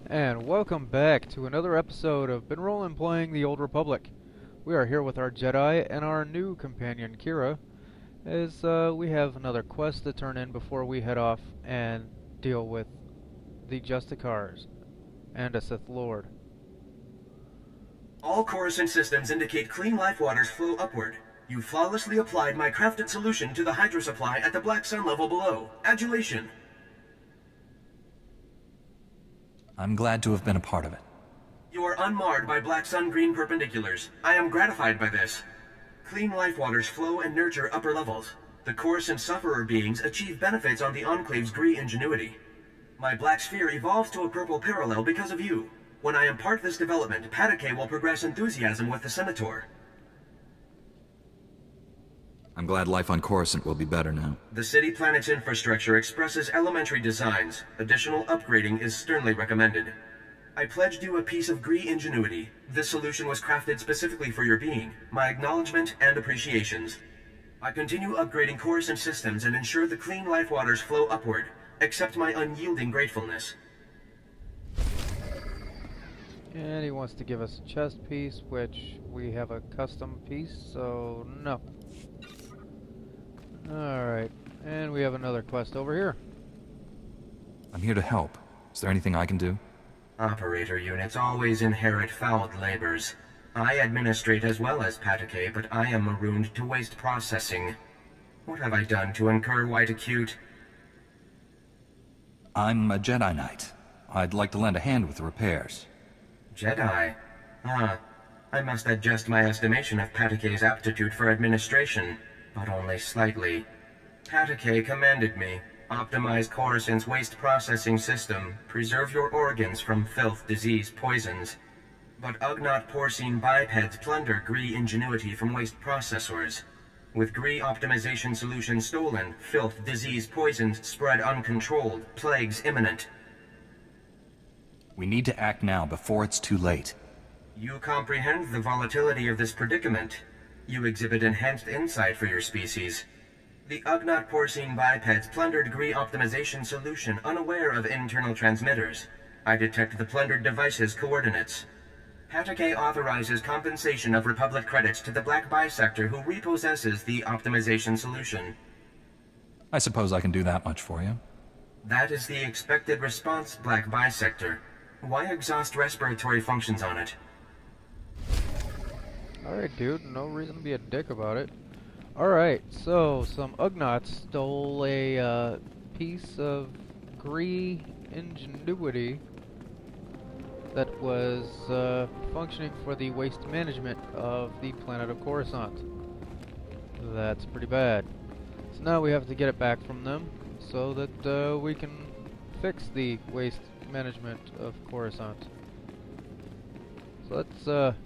And welcome back to another episode of Been Rollin' Playing the Old Republic. We are here with our Jedi and our new companion Kira, as we have another quest to turn in before we head off and deal with the Justicars and a Sith Lord. All Coruscant systems indicate clean life waters flow upward. You flawlessly applied my crafted solution to the hydro supply at the Black Sun level below. Adulation. I'm glad to have been a part of it. You are unmarred by Black Sun green perpendiculars. I am gratified by this. Clean life waters flow and nurture upper levels. The Coruscant sufferer beings achieve benefits on the Enclave's Gree ingenuity. My black sphere evolves to a purple parallel because of you. When I impart this development, Patake will progress enthusiasm with the Senator. I'm glad life on Coruscant will be better now. The city planet's infrastructure expresses elementary designs. Additional upgrading is sternly recommended. I pledged you a piece of Gree ingenuity. This solution was crafted specifically for your being. My acknowledgement and appreciations. I continue upgrading Coruscant systems and ensure the clean life waters flow upward. Accept my unyielding gratefulness. And he wants to give us a chest piece, which we have a custom piece, so no. Alright, and we have another quest over here. I'm here to help. Is there anything I can do? Operator units always inherit fouled labors. I administrate as well as Patake, but I am marooned to waste processing. What have I done to incur white acute? I'm a Jedi Knight. I'd like to lend a hand with the repairs. Jedi? I must adjust my estimation of Patake's aptitude for administration, but only slightly. Patake commanded me. Optimize Coruscant's waste processing system. Preserve your organs from filth, disease, poisons. But Ugnaught porcine bipeds plunder Gree ingenuity from waste processors. With Gree optimization solution stolen, filth, disease, poisons spread uncontrolled, plagues imminent. We need to act now before it's too late. You comprehend the volatility of this predicament. You exhibit enhanced insight for your species. The Ugnaught porcine bipeds plundered Gree optimization solution unaware of internal transmitters. I detect the plundered device's coordinates. Patake authorizes compensation of Republic credits to the Black Bisector who repossesses the optimization solution. I suppose I can do that much for you. That is the expected response, Black Bisector. Why exhaust respiratory functions on it? Alright, dude, no reason to be a dick about it. Alright, so some Ugnaughts stole a piece of Gree ingenuity that was functioning for the waste management of the planet of Coruscant. That's pretty bad. So now we have to get it back from them so that we can fix the waste management of Coruscant. So let's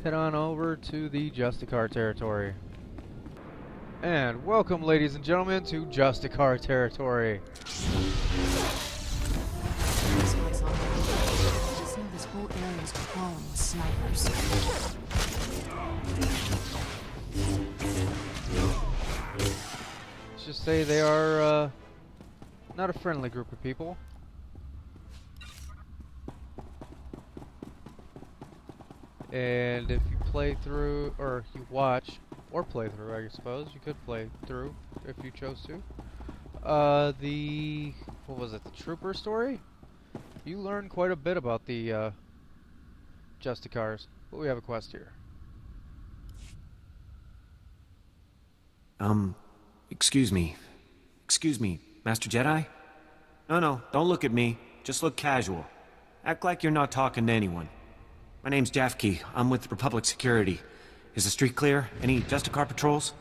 head on over to the Justicar territory. And welcome, ladies and gentlemen, to Justicar territory. This whole area is crawling with snipers. Let's just say they are not a friendly group of people. And if you play through, or you watch, or play through, I suppose, you could play through if you chose to. What was it, the Trooper story? You learn quite a bit about the Justicars, but we have a quest here. Excuse me. Excuse me, Master Jedi? No, don't look at me. Just look casual. Act like you're not talking to anyone. My name's Jafke. I'm with Republic Security. Is the street clear? Any Justicar patrols?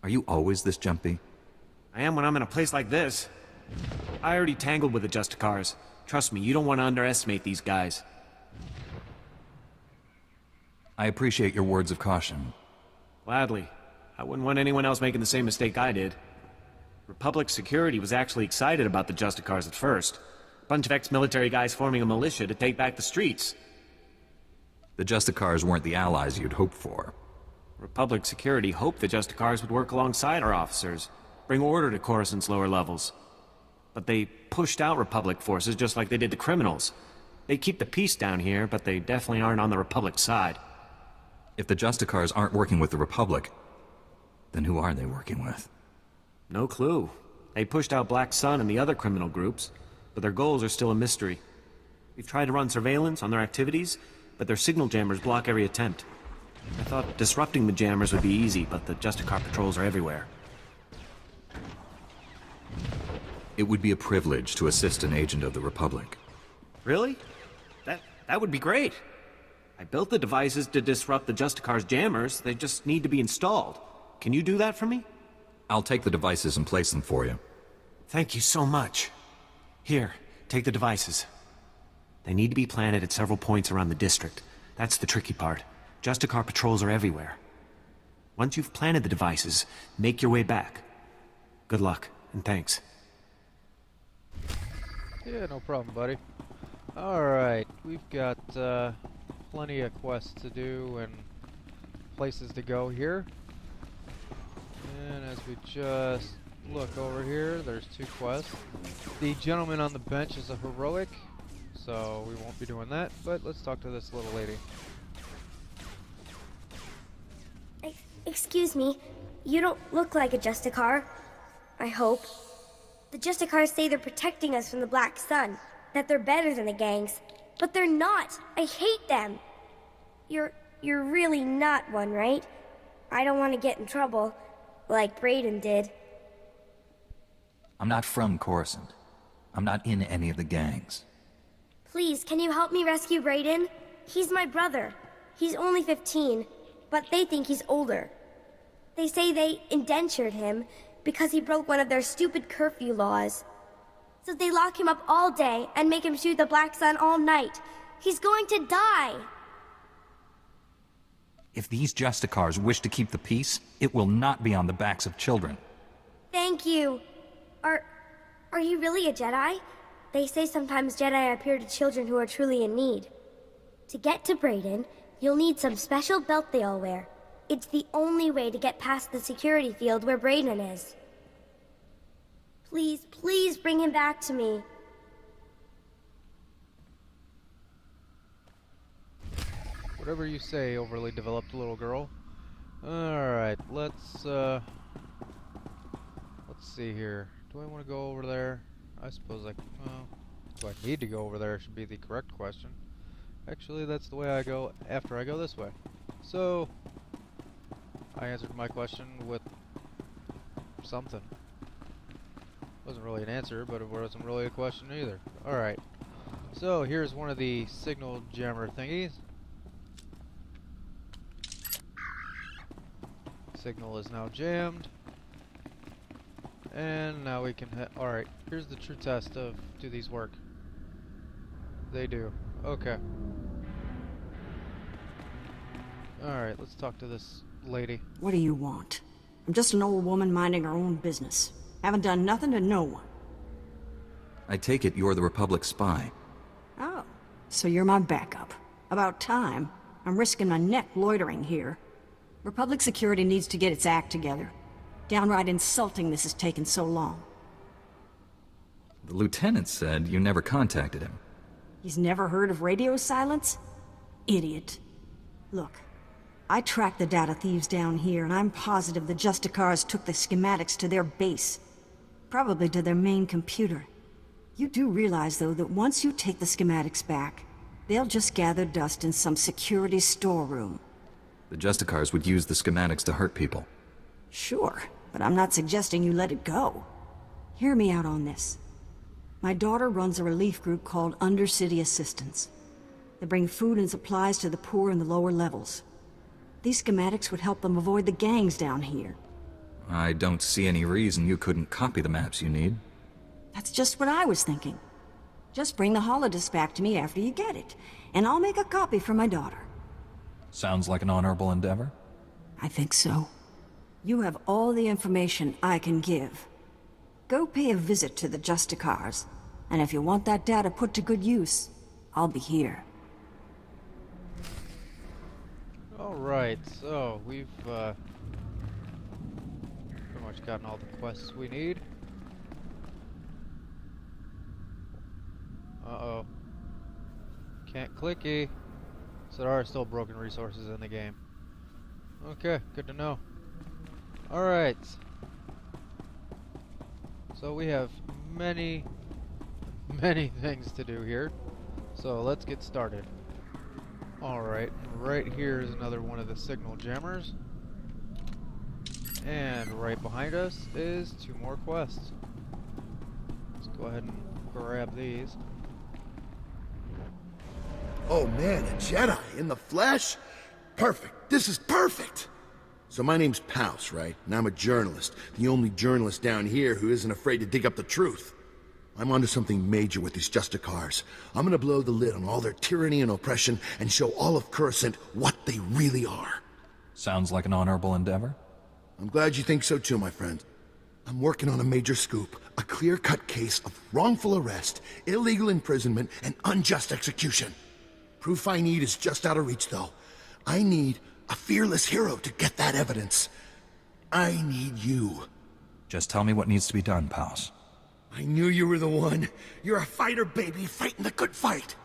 Are you always this jumpy? I am when I'm in a place like this. I already tangled with the Justicars. Trust me, you don't want to underestimate these guys. I appreciate your words of caution. Gladly. I wouldn't want anyone else making the same mistake I did. Republic Security was actually excited about the Justicars at first. Bunch of ex-military guys forming a militia to take back the streets. The Justicars weren't the allies you'd hoped for. Republic Security hoped the Justicars would work alongside our officers, bring order to Coruscant's lower levels. but they pushed out Republic forces just like they did the criminals. They keep the peace down here, but they definitely aren't on the Republic side. If the Justicars aren't working with the Republic, then who are they working with? No clue. They pushed out Black Sun and the other criminal groups, but their goals are still a mystery. We've tried to run surveillance on their activities, but their signal jammers block every attempt. I thought disrupting the jammers would be easy, but the Justicar patrols are everywhere. It would be a privilege to assist an agent of the Republic. Really? That would be great. I built the devices to disrupt the Justicar's jammers. They just need to be installed. Can you do that for me? I'll take the devices and place them for you. Thank you so much. Here, take the devices. They need to be planted at several points around the district. That's the tricky part. Justicar patrols are everywhere. Once you've planted the devices, make your way back. Good luck, and thanks. Yeah, no problem, buddy. Alright, we've got plenty of quests to do and places to go here. And as we just look over here, there's 2 quests. The gentleman on the bench is a heroic, so we won't be doing that, but let's talk to this little lady. Excuse me, you don't look like a Justicar. I hope. The Justicars say they're protecting us from the Black Sun, that they're better than the gangs, but they're not. I hate them. You're really not one, right? I don't want to get in trouble, like Brayden did. I'm not from Coruscant. I'm not in any of the gangs. Please, can you help me rescue Brayden? He's my brother. He's only 15, but they think he's older. They say they indentured him because he broke one of their stupid curfew laws. So they lock him up all day and make him shoot the Black Sun all night. He's going to die! If these Justicars wish to keep the peace, it will not be on the backs of children. Thank you. Are you really a Jedi? They say sometimes Jedi appear to children who are truly in need. To get to Brayden, you'll need some special belt they all wear. It's the only way to get past the security field where Brayden is. Please, please bring him back to me. Whatever you say, overly developed little girl. Alright, let's see here. Do I want to go over there? I suppose well, do I need to go over there should be the correct question. Actually, that's the way I go after I go this way. So, I answered my question with something. Wasn't really an answer, but it wasn't really a question either. Alright. So, here's one of the signal jammer thingies. Signal is now jammed. And now we can alright, here's the true test of do these work. They do. Okay. Alright, let's talk to this lady. What do you want? I'm just an old woman minding her own business. Haven't done nothing to no one. I take it you're the Republic spy. Oh, so you're my backup. About time. I'm risking my neck loitering here. Republic security needs to get its act together. Downright insulting this has taken so long. The lieutenant said you never contacted him. He's never heard of radio silence? Idiot. Look, I tracked the data thieves down here, and I'm positive the Justicars took the schematics to their base. Probably to their main computer. You do realize, though, that once you take the schematics back, they'll just gather dust in some security storeroom. The Justicars would use the schematics to hurt people. Sure, but I'm not suggesting you let it go. Hear me out on this. My daughter runs a relief group called Undercity Assistance. They bring food and supplies to the poor in the lower levels. These schematics would help them avoid the gangs down here. I don't see any reason you couldn't copy the maps you need. That's just what I was thinking. Just bring the holodisc back to me after you get it, and I'll make a copy for my daughter. Sounds like an honorable endeavor. I think so. You have all the information I can give. Go pay a visit to the Justicars, and if you want that data put to good use, I'll be here. Alright, so we've pretty much gotten all the quests we need. Uh-oh. Can't clicky. So there are still broken resources in the game. Okay, good to know. Alright. So we have many things to do here. So let's get started. Alright, right here is another one of the signal jammers. And right behind us is 2 more quests. Let's go ahead and grab these. Oh man, a Jedi in the flesh? Perfect. This is perfect. So my name's Pouse, right? And I'm a journalist. The only journalist down here who isn't afraid to dig up the truth. I'm onto something major with these Justicars. I'm gonna blow the lid on all their tyranny and oppression and show all of Coruscant what they really are. Sounds like an honorable endeavor. I'm glad you think so too, my friend. I'm working on a major scoop. A clear-cut case of wrongful arrest, illegal imprisonment, and unjust execution. Proof I need is just out of reach, though. I need a fearless hero to get that evidence. I need you. Just tell me what needs to be done, Pals. I knew you were the one. You're a fighter, baby, fighting the good fight.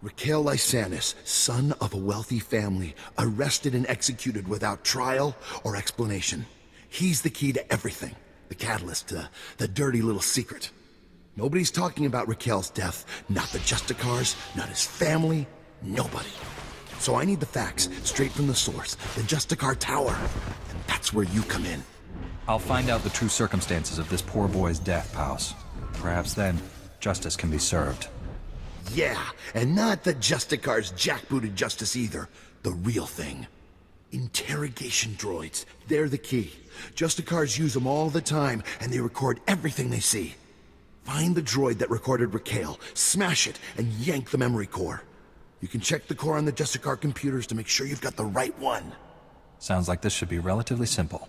Raquel Lysanis, son of a wealthy family, arrested and executed without trial or explanation. He's the key to everything. The catalyst, the dirty little secret. Nobody's talking about Raquel's death. Not the Justicars, not his family, nobody. So I need the facts, straight from the source, the Justicar Tower. And that's where you come in. I'll find out the true circumstances of this poor boy's death, Pals. Perhaps then, justice can be served. Yeah, and not the Justicar's jackbooted justice either. The real thing. Interrogation droids. They're the key. Justicars use them all the time, and they record everything they see. Find the droid that recorded Raquel, smash it, and yank the memory core. You can check the core on the Justicar computers to make sure you've got the right one. Sounds like this should be relatively simple.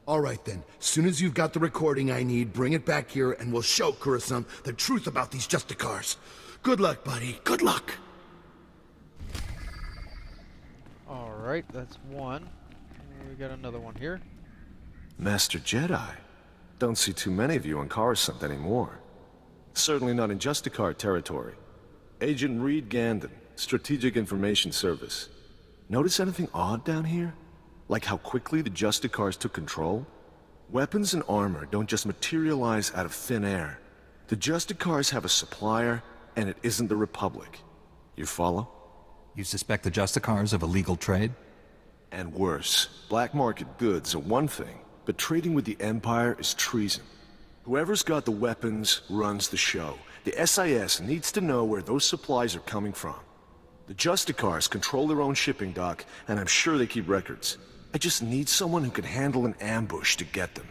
All right then. Soon as you've got the recording I need, bring it back here, and we'll show Coruscant the truth about these Justicars. Good luck, buddy. Good luck. Alright, that's one. We got another one here. Master Jedi. Don't see too many of you on Coruscant anymore. Certainly not in Justicar territory. Agent Reed Gandon, Strategic Information Service. Notice anything odd down here? Like how quickly the Justicars took control? Weapons and armor don't just materialize out of thin air. The Justicars have a supplier, and it isn't the Republic. You follow? You suspect the Justicars of illegal trade? And worse, black market goods are one thing, but trading with the Empire is treason. Whoever's got the weapons runs the show. The SIS needs to know where those supplies are coming from. The Justicars control their own shipping dock, and I'm sure they keep records. I just need someone who can handle an ambush to get them.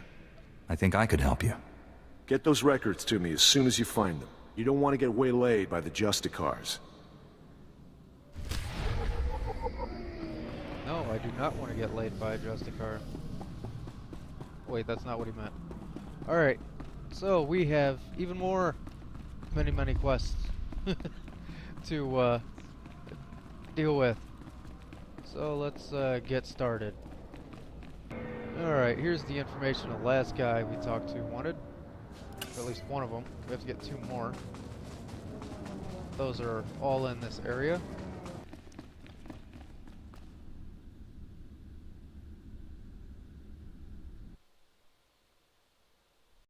I think I could help you. Get those records to me as soon as you find them. You don't want to get waylaid by the Justicars. No, I do not want to get laid by a Justicar. Wait, that's not what he meant. Alright, so we have even more many quests to deal with. So let's get started. Alright, here's the information the last guy we talked to wanted. Or at least one of them. We have to get 2 more. Those are all in this area.